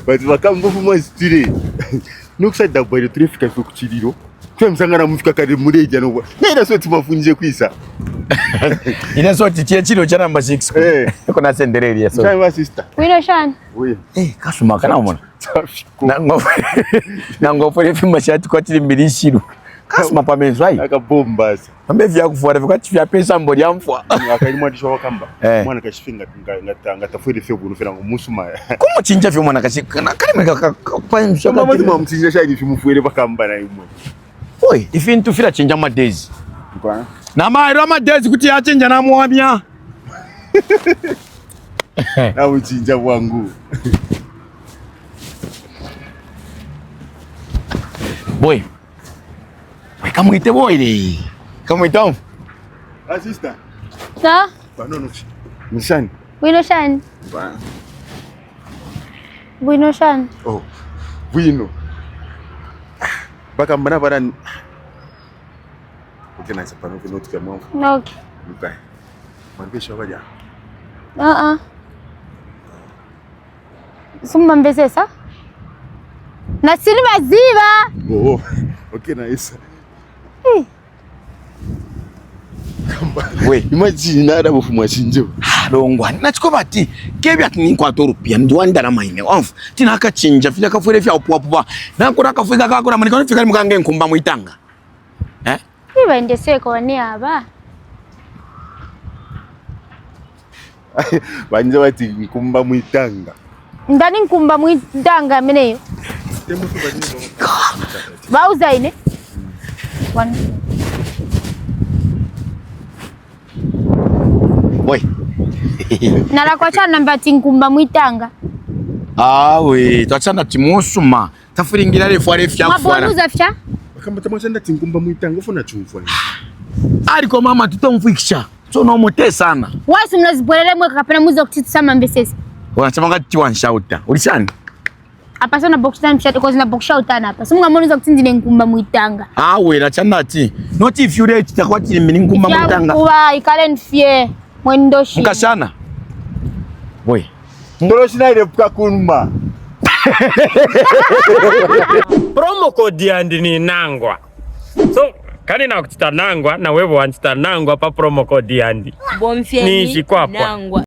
Bati bakambofu mwazitire. Nukusada bwari turifika ku kiriro. Twe msangana mufika kare mureja no. Nenda so tumafunje kwisa. Ina so titie kilo cha number 6. Kuna sendereri ya so. Chama sister. Wino Shan. Oui. Kasuma kana umona. Nango pole fima shati kwa tili milishiro. Kasuma pamenzo ai. Akabomba. Ambe vya kufuata vikati vya pesa mbodi amfwa. Akalimwadisha wakamba. Mwana kashifinga ngatafuire fego no fena musuma. Como chinja vyo mwana kashikana. Kale meka mama mama mtinja shaidi fimufuire bakamba na imwe. Oi, ifintu fira chinja madezi. Kwa na mairo madezi kuti yachinja na muamya. Na uchinja wangu. Boy. Kamuite boy le. Kamuite. Sister. Sa? Banono. Mishani. Wino Shan. Ba. Wino Shan. Oh. Wino. Baka mbana baran. Okay, na sapano vino tukamo. Okay. Lukai. Mwambie waja. Summa mbesesa? Na siri maziba. Oh. Okay, na isa. We, imagine nada bofu mwashinjo. Longwa. Nachiko bati kebya tinkwa torupia ndwanda na maine. Onf. Tina akachinja fika kafuire fya opwa. Na kura kafika kakura manikoni fika mukange nkumba muitanga. Iba ndeseko ni aba. Banje bati nkumba muitanga. Ndani nkumba muitanga meneyo. Bauza ine. One. Boy. Nara kwa chana mbati nkumba muitanga. We, twachana timusuma. Tafuringira refu arefu ya kufuara. Mabonuza fya? Kama tamachanda tinkumba muitanga ufuna chumfwa. Ariko mama tutomfikisha. So no mote sana. Wasi mnazibwerele mwe kapena muzo kutitisama mbesesi. Wanachama ngati wanshauta. Ulishani? Apa sana bokshita mshate kwa zina bokshauta na apa. Simunga monuza kutindine nkumba muitanga. We, nachanda ati. Not if you rate chakwa chini nkumba muitanga. Kuwa ikale nfie mwendoshi. Mkashana. Boy. Ndoroshina ile puka kunuma. Promo code yandi ni nangwa. So kani na kuchita nangwa na wewe wanchita nangwa pa promo code yandi. Bomfyeni nangwa.